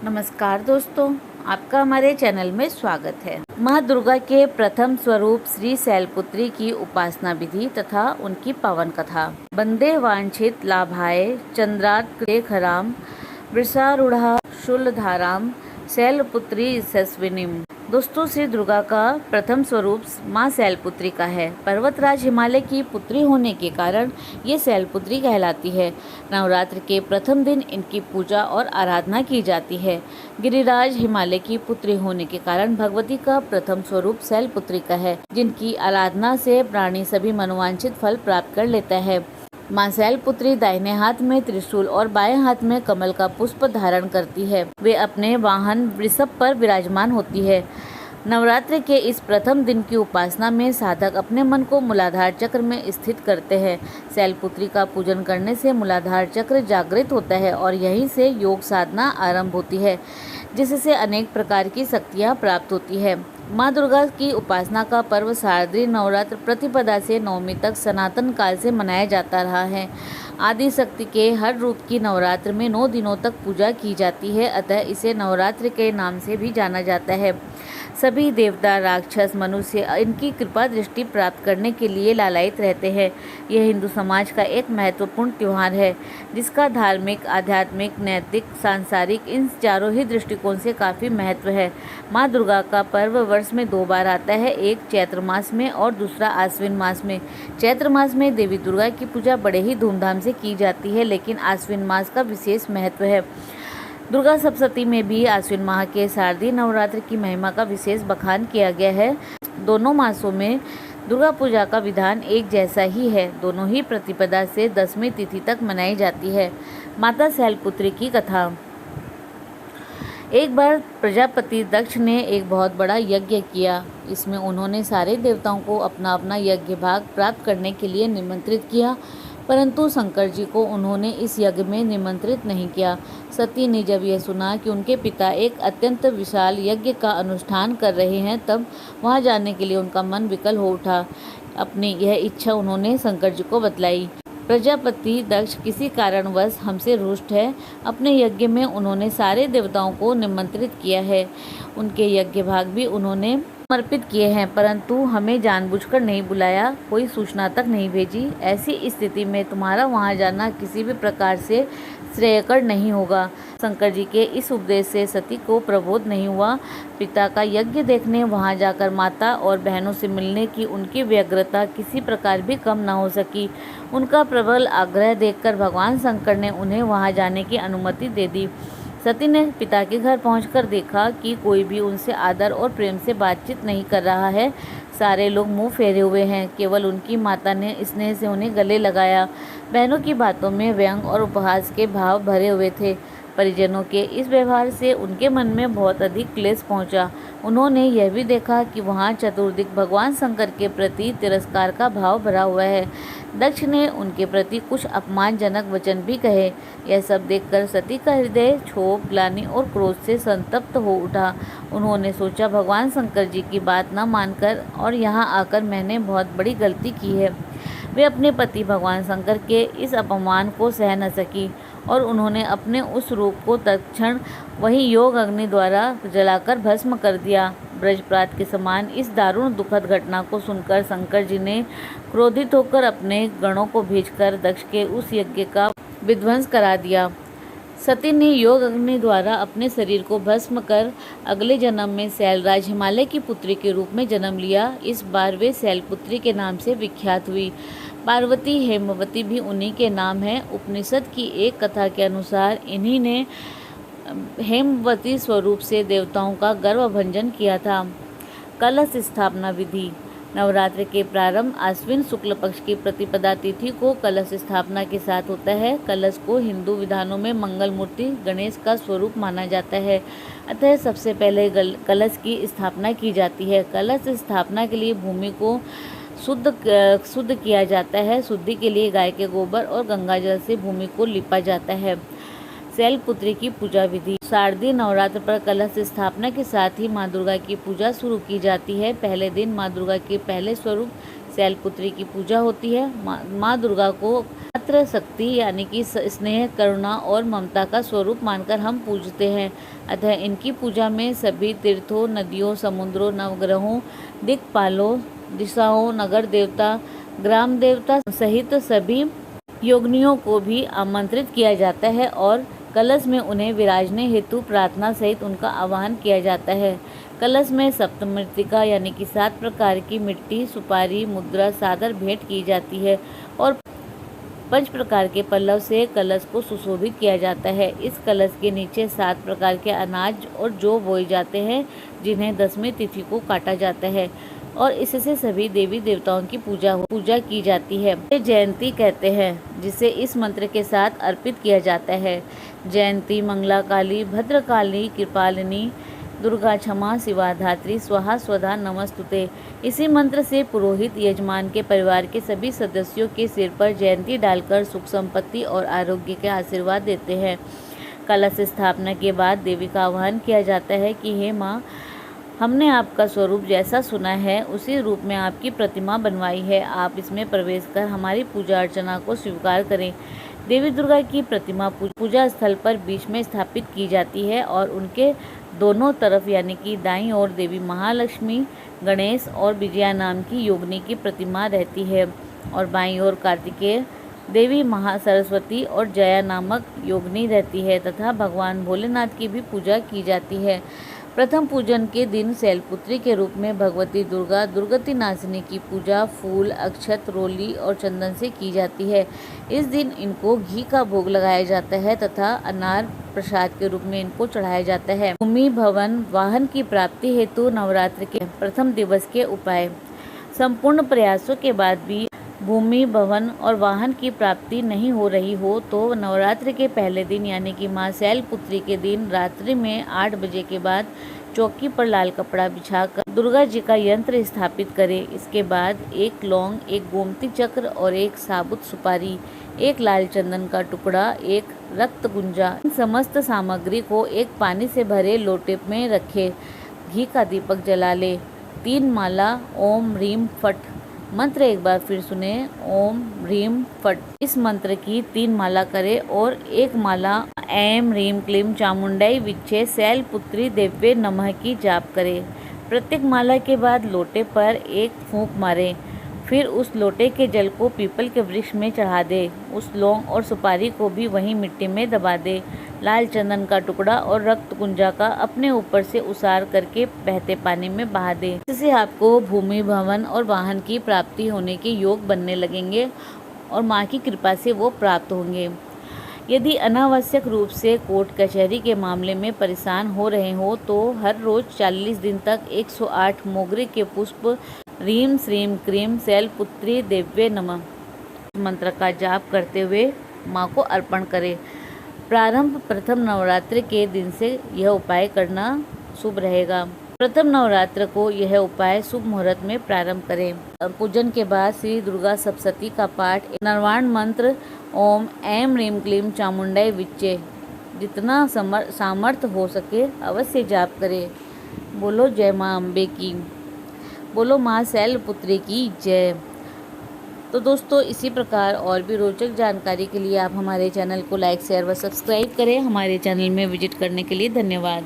नमस्कार दोस्तों, आपका हमारे चैनल में स्वागत है। माँ दुर्गा के प्रथम स्वरूप श्री शैलपुत्री की उपासना विधि तथा उनकी पावन कथा। वंदे वांछित लाभाय चंद्रार्कशेखराम वृषारूढ़ा शूलधाराम शैलपुत्री यशस्विनीम। दोस्तों, श्री दुर्गा का प्रथम स्वरूप माँ शैलपुत्री का है। पर्वतराज हिमालय की पुत्री होने के कारण ये शैलपुत्री कहलाती है। नवरात्र के प्रथम दिन इनकी पूजा और आराधना की जाती है। गिरिराज हिमालय की पुत्री होने के कारण भगवती का प्रथम स्वरूप शैलपुत्री का है, जिनकी आराधना से प्राणी सभी मनोवांछित फल प्राप्त कर लेता है। माँ शैलपुत्री दाहिने हाथ में त्रिशूल और बाएं हाथ में कमल का पुष्प धारण करती है। वे अपने वाहन वृषभ पर विराजमान होती है। नवरात्रि के इस प्रथम दिन की उपासना में साधक अपने मन को मूलाधार चक्र में स्थित करते हैं। शैलपुत्री का पूजन करने से मूलाधार चक्र जागृत होता है और यहीं से योग साधना आरंभ होती है, जिससे अनेक प्रकार की शक्तियाँ प्राप्त होती है। माँ दुर्गा की उपासना का पर्व शारदीय नवरात्र प्रतिपदा से नवमी तक सनातन काल से मनाया जाता रहा है। आदि शक्ति के हर रूप की नवरात्र में 9 दिनों तक पूजा की जाती है, अतः इसे नवरात्र के नाम से भी जाना जाता है। सभी देवता, राक्षस, मनुष्य इनकी कृपा दृष्टि प्राप्त करने के लिए लालायित रहते हैं। यह हिंदू समाज का एक महत्वपूर्ण त्यौहार है, जिसका धार्मिक, आध्यात्मिक, नैतिक, सांसारिक इन चारों ही दृष्टिकोण से काफ़ी महत्व है। माँ दुर्गा का पर्व वर्ष में 2 बार आता है, एक चैत्र मास में और दूसरा आश्विन मास में। चैत्र मास में देवी दुर्गा की पूजा बड़े ही धूमधाम से की जाती है, लेकिन आश्विन मास का विशेष महत्व है। दुर्गा सप्तमी में भी आश्विन माह के शारदीय नवरात्र की महिमा का विशेष बखान किया गया है। दोनों मासों में दुर्गा पूजा का विधान एक जैसा ही है। दोनों ही प्रतिपदा से 10वीं तिथि तक मनाई जाती है। माता शैलपुत्री की कथा। एक बार प्रजापति दक्ष ने एक बहुत बड़ा यज्ञ किया। इसमें उन्होंने सारे देवताओं को अपना अपना यज्ञ भाग प्राप्त करने के लिए निमंत्रित किया, परंतु शंकर जी को उन्होंने इस यज्ञ में निमंत्रित नहीं किया। सती ने जब यह सुना कि उनके पिता एक अत्यंत विशाल यज्ञ का अनुष्ठान कर रहे हैं, तब वहां जाने के लिए उनका मन विकल हो उठा। अपनी यह इच्छा उन्होंने शंकर जी को बतलाई। प्रजापति दक्ष किसी कारणवश हमसे रुष्ट है। अपने यज्ञ में उन्होंने सारे देवताओं को निमंत्रित किया है, उनके यज्ञ भाग भी उन्होंने समर्पित किए हैं, परंतु हमें जानबूझकर नहीं बुलाया, कोई सूचना तक नहीं भेजी। ऐसी स्थिति में तुम्हारा वहां जाना किसी भी प्रकार से श्रेयकर नहीं होगा। शंकर जी के इस उपदेश से सती को प्रबोध नहीं हुआ। पिता का यज्ञ देखने वहां जाकर माता और बहनों से मिलने की उनकी व्यग्रता किसी प्रकार भी कम न हो सकी। उनका प्रबल आग्रह देखकर भगवान शंकर ने उन्हें वहां जाने की अनुमति दे दी। सती ने पिता के घर पहुंचकर देखा कि कोई भी उनसे आदर और प्रेम से बातचीत नहीं कर रहा है। सारे लोग मुंह फेरे हुए हैं। केवल उनकी माता ने स्नेह से उन्हें गले लगाया। बहनों की बातों में व्यंग और उपहास के भाव भरे हुए थे। परिजनों के इस व्यवहार से उनके मन में बहुत अधिक क्लेश पहुंचा। उन्होंने यह भी देखा कि वहां चतुर्दिक भगवान शंकर के प्रति तिरस्कार का भाव भरा हुआ है। दक्ष ने उनके प्रति कुछ अपमानजनक वचन भी कहे। यह सब देखकर सती का हृदय क्षोभ, ग्लानि और क्रोध से संतप्त हो उठा। उन्होंने सोचा, भगवान शंकर जी की बात न मानकर और यहाँ आकर मैंने बहुत बड़ी गलती की है। वे अपने पति भगवान शंकर के इस अपमान को सह न सकी और उन्होंने अपने उस रूप को तत्क्षण वही योग अग्नि द्वारा जलाकर भस्म कर दिया। ब्रजप्रात के समान इस दारुण दुखद घटना को सुनकर शंकर जी ने क्रोधित होकर अपने गणों को भेजकर दक्ष के उस यज्ञ का विध्वंस करा दिया। सती ने योग अग्नि द्वारा अपने शरीर को भस्म कर अगले जन्म में शैलराज हिमालय की पुत्री के रूप में जन्म लिया। इस बार वे शैलपुत्री के नाम से विख्यात हुई। पार्वती, हेमवती भी उन्हीं के नाम है। उपनिषद की एक कथा के अनुसार इन्हीं ने हेमवती स्वरूप से देवताओं का गर्वभंजन किया था। कलश स्थापना विधि। नवरात्र के प्रारंभ आश्विन शुक्ल पक्ष की प्रतिपदा तिथि को कलश स्थापना के साथ होता है। कलश को हिंदू विधानों में मंगल मूर्ति गणेश का स्वरूप माना जाता है, अतः सबसे पहले कलश की स्थापना की जाती है। कलश स्थापना के लिए भूमि को शुद्ध किया जाता है। शुद्धि के लिए गाय के गोबर और गंगाजल से भूमि को लिपा जाता है। शैलपुत्री की पूजा विधि। शारदीय नवरात्र पर कलश स्थापना के साथ ही माँ दुर्गा की पूजा शुरू की जाती है। पहले दिन माँ दुर्गा के पहले स्वरूप शैलपुत्री की पूजा होती है। माँ दुर्गा को मातृ शक्ति यानी कि स्नेह, करुणा और ममता का स्वरूप मानकर हम पूजते हैं। अतः इनकी पूजा में सभी तीर्थों, नदियों, समुद्रों, नवग्रहों, दिक्पालों, दिशाओं, नगर देवता, ग्राम देवता सहित सभी योगिनियों को भी आमंत्रित किया जाता है और कलश में उन्हें विराजने हेतु प्रार्थना सहित उनका आह्वान किया जाता है। कलश में सप्तमृत्तिका यानी कि 7 प्रकार की मिट्टी, सुपारी, मुद्रा, सादर भेंट की जाती है और 5 प्रकार के पल्लव से कलश को सुशोभित किया जाता है। इस कलश के नीचे 7 प्रकार के अनाज और जौ बोए जाते हैं, जिन्हें 10वीं तिथि को काटा जाता है और इससे सभी देवी देवताओं की पूजा की जाती है। जयंती कहते हैं, जिसे इस मंत्र के साथ अर्पित किया जाता है। जयंती मंगला काली, भद्रकाली, कृपालिनी, दुर्गा क्षमा, शिवा धात्री, स्वाहा स्वधा नमस्तुते। इसी मंत्र से पुरोहित यजमान के परिवार के सभी सदस्यों के सिर पर जयंती डालकर सुख संपत्ति और आरोग्य के आशीर्वाद देते हैं। कलश स्थापना के बाद देवी का आह्वान किया जाता है कि हे माँ, हमने आपका स्वरूप जैसा सुना है उसी रूप में आपकी प्रतिमा बनवाई है। आप इसमें प्रवेश कर हमारी पूजा अर्चना को स्वीकार करें। देवी दुर्गा की प्रतिमा पूजा स्थल पर बीच में स्थापित की जाती है और उनके दोनों तरफ यानी कि दाईं ओर देवी महालक्ष्मी, गणेश और विजया नाम की योगिनी की प्रतिमा रहती है और बाईं ओर कार्तिकेय, देवी महासरस्वती और जया नामक योगिनी रहती है तथा भगवान भोलेनाथ की भी पूजा की जाती है। प्रथम पूजन के दिन शैलपुत्री के रूप में भगवती दुर्गा दुर्गति नाशिनी की पूजा फूल, अक्षत, रोली और चंदन से की जाती है। इस दिन इनको घी का भोग लगाया जाता है तथा अनार प्रसाद के रूप में इनको चढ़ाया जाता है। भूमि भवन वाहन की प्राप्ति हेतु नवरात्र के प्रथम दिवस के उपाय। संपूर्ण प्रयासों के बाद भी भूमि, भवन और वाहन की प्राप्ति नहीं हो रही हो तो नवरात्र के पहले दिन यानी कि माँ शैलपुत्री के दिन रात्रि में 8 बजे के बाद चौकी पर लाल कपड़ा बिछाकर दुर्गा जी का यंत्र स्थापित करें। इसके बाद 1 लौंग, 1 गोमती चक्र और 1 साबुत सुपारी, 1 लाल चंदन का टुकड़ा, 1 रक्त गुंजा, इन समस्त सामग्री को एक पानी से भरे लोटे में रखे घी का दीपक जला ले। 3 माला ओम ह्रीम फट मंत्र एक बार फिर सुने, ओम ह्रीम फट। इस मंत्र की 3 माला करें और 1 माला ऐं ह्रीं क्लीं चामुंडाई विच्चे शैलपुत्री देव्ये नमः की जाप करें। प्रत्येक माला के बाद लोटे पर 1 फूंक मारें, फिर उस लोटे के जल को पीपल के वृक्ष में चढ़ा दे। उस लौंग और सुपारी को भी वहीं मिट्टी में दबा दे। लाल चंदन का टुकड़ा और रक्त कुंजा का अपने ऊपर से उसार करके बहते पानी में बहा दे। इससे आपको भूमि, भवन और वाहन की प्राप्ति होने के योग बनने लगेंगे और माँ की कृपा से वो प्राप्त होंगे। यदि अनावश्यक रूप से कोर्ट कचहरी के मामले में परेशान हो रहे हो तो हर रोज 40 दिन तक 108 मोगरे के पुष्प ह्रीं श्रीं क्रीं शैलपुत्री देव्ये नमः मंत्र का जाप करते हुए माँ को अर्पण करें। प्रारंभ प्रथम नवरात्र के दिन से यह उपाय करना शुभ रहेगा। प्रथम नवरात्र को यह उपाय शुभ मुहूर्त में प्रारंभ करें। पूजन के बाद श्री दुर्गा सप्तशती का पाठ नरवाण मंत्र ओम ऐं ह्रीं क्लीं चामुंडाई विच्चे जितना सामर्थ्य हो सके अवश्य जाप करें। बोलो जय माँ अम्बे की, बोलो माँ शैलपुत्री की जय। तो दोस्तों इसी प्रकार और भी रोचक जानकारी के लिए आप हमारे चैनल को लाइक, शेयर व सब्सक्राइब करें। हमारे चैनल में विजिट करने के लिए धन्यवाद।